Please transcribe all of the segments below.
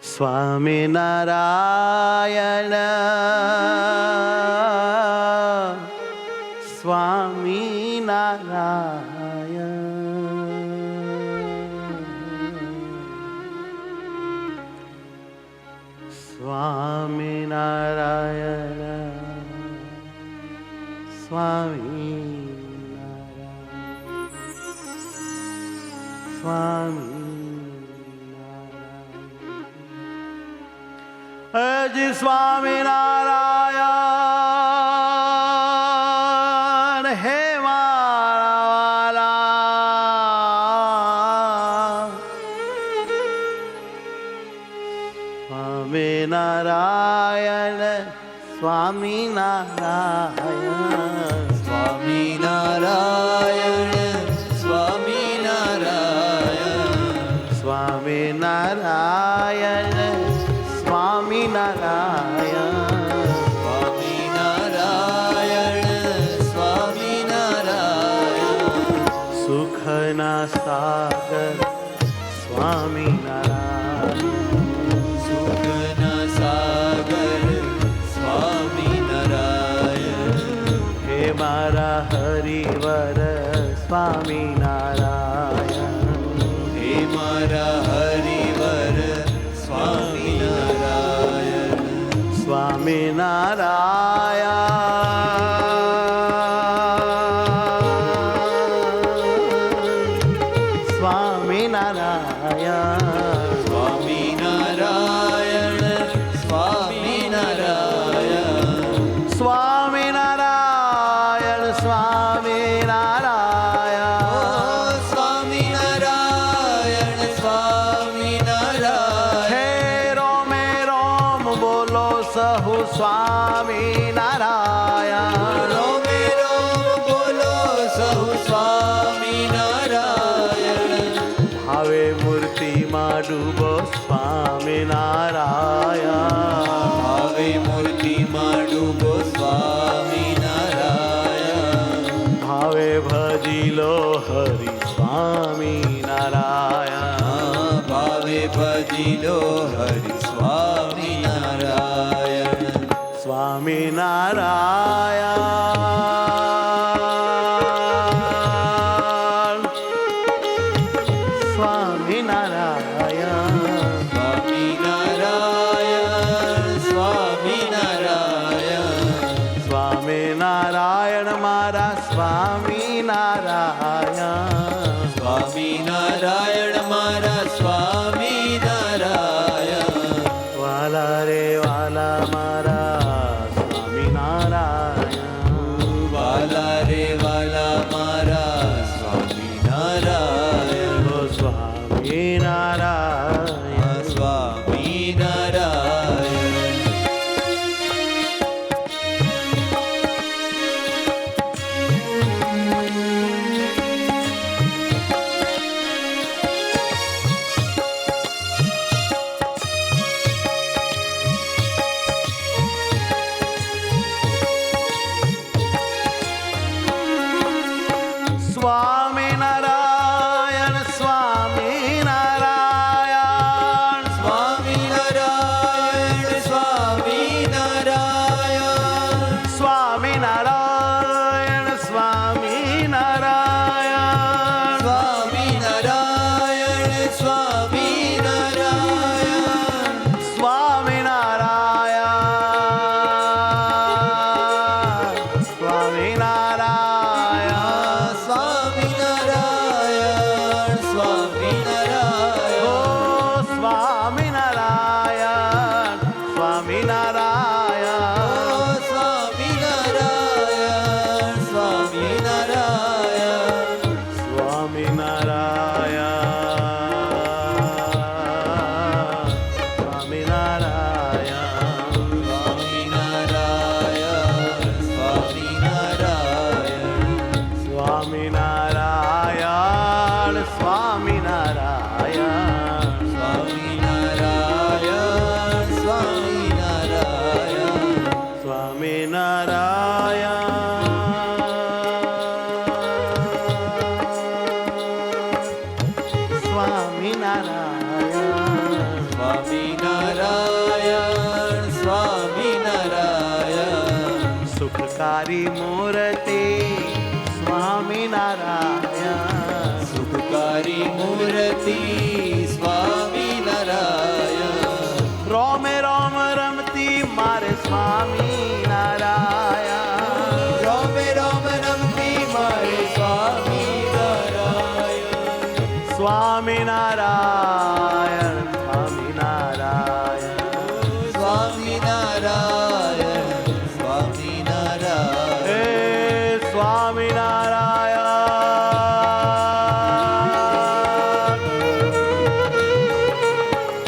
સ્વામિનારાયણ સ્વામિનારાયણ સ્વામિનારાયણ સ્વામિનારાયણ સ્વામિનારાયણ હજી સ્વામિનારાયણ હે મારા સ્વામિનારાયણ સ્વામિનારાયણ સ્વામિનારાયણ સ્વામિનારાયણ સ્વામિનારાયણ સ્વામિનારાયણ સ્વામિનારાયણ સુખના સાગર સ્વામિનારાયણ સુખના સાગર સ્વામિનારાયણ હે મારા હરિવર સ્વામિનારાયણ હે મારા હરિવર સ્વામિનારાયણ સ્વામિનારાયણ સ્વામિનારાયણ સ્વામિનારાયણ સ્વામિનારાયણ સ્વામિનારાયણ સ્વામિનારાયણ સ્વામિનારાયણ હે રોમે રોમ બોલો સહુ સ્વામિનારાયણ રોમે રોમ બોલો સહુ સ્વામિનારાયણ ભાવે મૂર્તિમાં ડૂબો સ્વામિનારાયણ ભાવે મૂર્તિમાં ડૂબો સ્વામિનારાયણ ભાવે ભજી લો હરિ સ્વામિનારાયણ ભાવે ભજી લો હરિ સ્વામિનારાયણ સ્વામિનારાયણ સ્વામિનારાયણ સ્વામિનારાયણ સ્વામિનારાયણ સ્વામિનારાયણ મારા સ્વામિનારાયણ સ્વામિનારાયણ મારા સ્વામિનારાયણ વાલા રે વાલા મારા સ્વામિનારાયણ રોમે રોમ રમતી મારે સ્વામી નારાયણ. રોમે રોમ રમતી મારે સ્વામી નારાયણ. સ્વામી નારાયણ સ્વામી નારાયણ. સ્વામી નારાયણ સ્વામી નારાયણ. હે સ્વામી નારાયણ.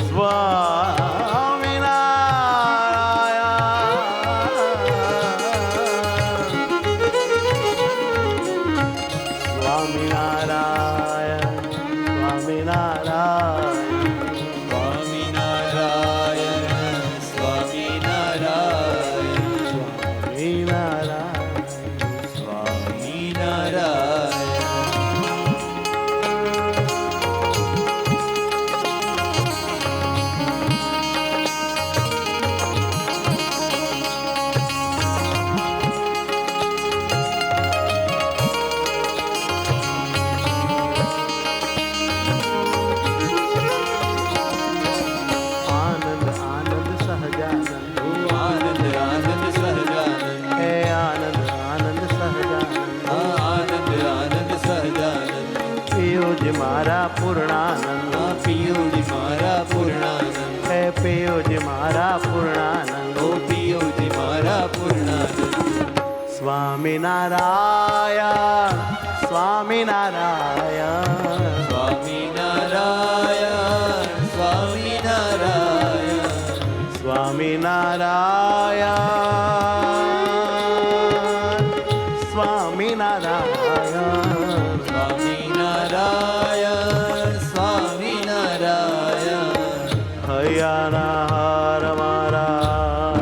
સ્વામી નારાયણ. સ્વામી નારાયણ સ્વામી નારાયણ. સ્વામી આનંદ આનંદ સહજાનંદ. આનંદ આનંદ સહજાનંદ. હે આનંદ આનંદ સહજાનંદ. આનંદ આનંદ સહજાનંદ. પિયુજી મારા પૂર્ણાનંદ. પિયુજી મારા પૂર્ણાનંદ. હે પિયુજી મારા પૂર્ણાનંદ. ઓ પિયુજી મારા પૂર્ણાનંદ. સ્વામી નારાયણ સ્વામી નારાયણ. સ્વામી નારાયણ સ્વામી નારાયણ. સ્વામી નારાયણ સ્વામી નારાયણ. સ્વામી નારાયણ સ્વામી નારાયણ. હૈયાના હાર મારા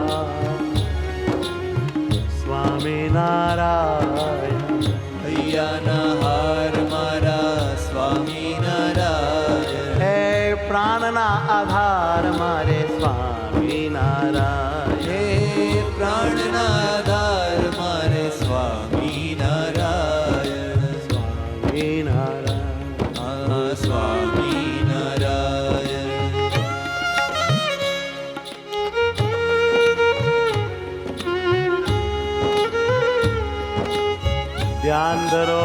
સ્વામી નારાયણ. હૈયાના હાર મારા સ્વામી નારાયણ. હે પ્રાણના આધાર મારે સ્વામી નારાયણ. હે પ્રાણના આધાર મારે સ્વામી નારાયણ. સ્વામી નારાયણ. સ્વામી નારાયણ. ધ્યાન ધરો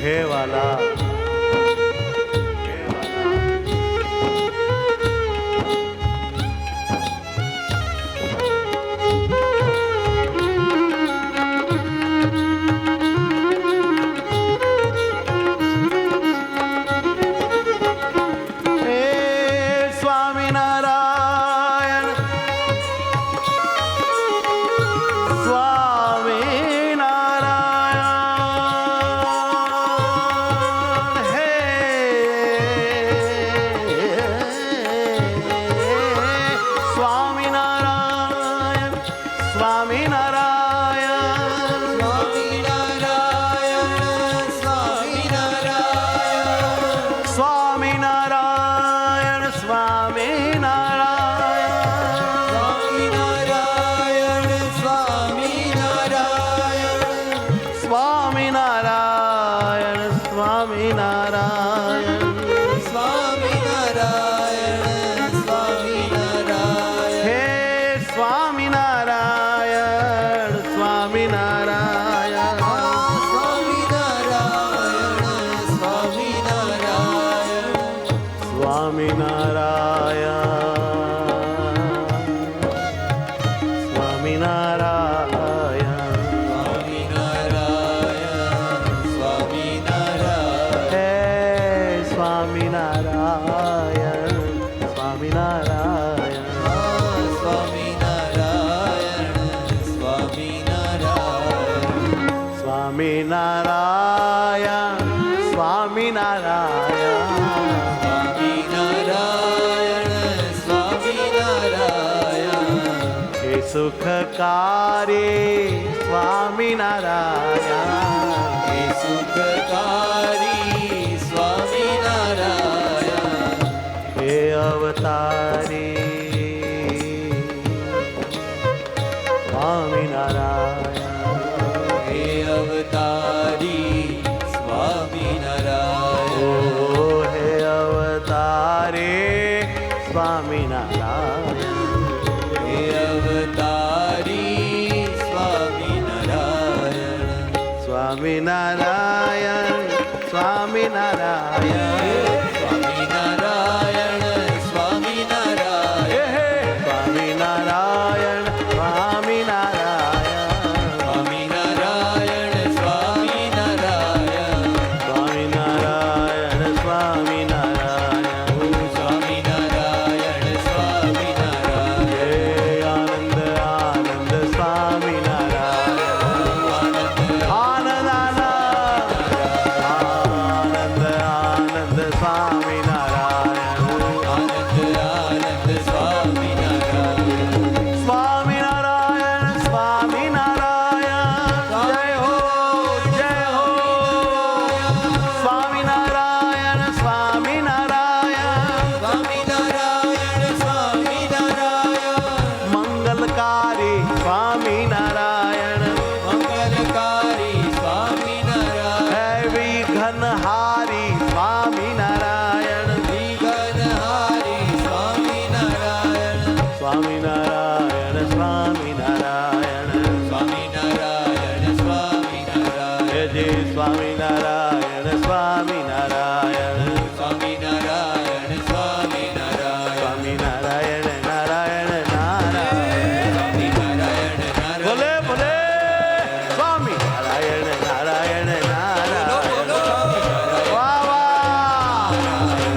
હે વાલા. હે સ્વામિનારાયણ સ્વામિનારાયણ. હે સ્વામિનારાયણ સ્વામિનારાયણ. સ્વામિનારાયણ સ્વામિનારાયણ સ્વામિનારાયણ. સ્વામિનારાયણ સ્વામિનારાયણ. સ્વામિનારાયણ સ્વામિનારાયણ. સ્વામિનારાયણ સ્વામિનારાયણ. હે સ્વામિનારાયણ સ્વામિનારાયણ. સ્વામિનારાયણ સ્વામિનારાયણ. સ્વામિનારાયણ હે સુખકારી સ્વામિનારાયણ. હે સુખકારી સ્વામિનારાયણ. હે અવતારી સ્વામિનારાયણ. હે અવતારી સ્વામિનારાયણ. ઓ હે અવતારી સ્વામિનારાયણ આનંદ આનંદ સ્વામિનારાયણ સ્વામિનારાયણ સ્વામિનારાયણ જય હો સ્વામિનારાયણ સ્વામિનારાયણ સ્વામિનારાયણ સ્વામિનારાયણ મંગલકારી સ્વામિનારાયણ મંગલકારી સ્વામિનારાયણ હે વિઘ્નહારી સ્વામિનારાયણ વિઘ્નહારી સ્વામિનારાયણ સ્વામિનારાયણ સ્વામિનારાયણ સ્વામિનારાયણ સ્વામિનારાયણ જય જય સ્વામિનારાયણ સ્વામિનારાયણ સ્વામિનારાયણ સ્વામિનારાયણ સ્વામિનારાયણ નારાયણ નારાયણ સ્વામિનારાયણ બોલે બોલે સ્વામિનારાયણ નારાયણ નારાયણ વાહ વાહ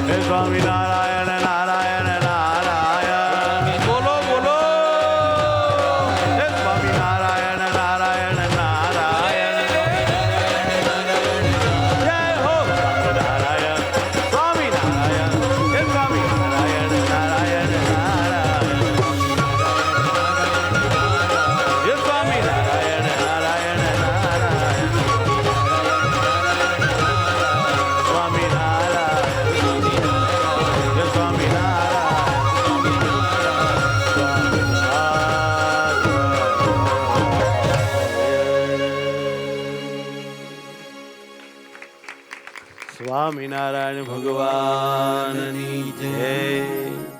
હે સ્વામિનારાયણ નારાયણ નારાયણ બોલો બોલો હે સ્વામિનારાયણ નારાયણ નારાયણ જય હો સ્વામિનારાયણ સ્વામિનારાયણ હે સ્વામિનારાયણ નારાયણ નારાયણ હે સ્વામિનારાયણ નારાયણ નારાયણ સ્વામિનારાયણ હે સ્વામિનારાયણ ભગવાનની જય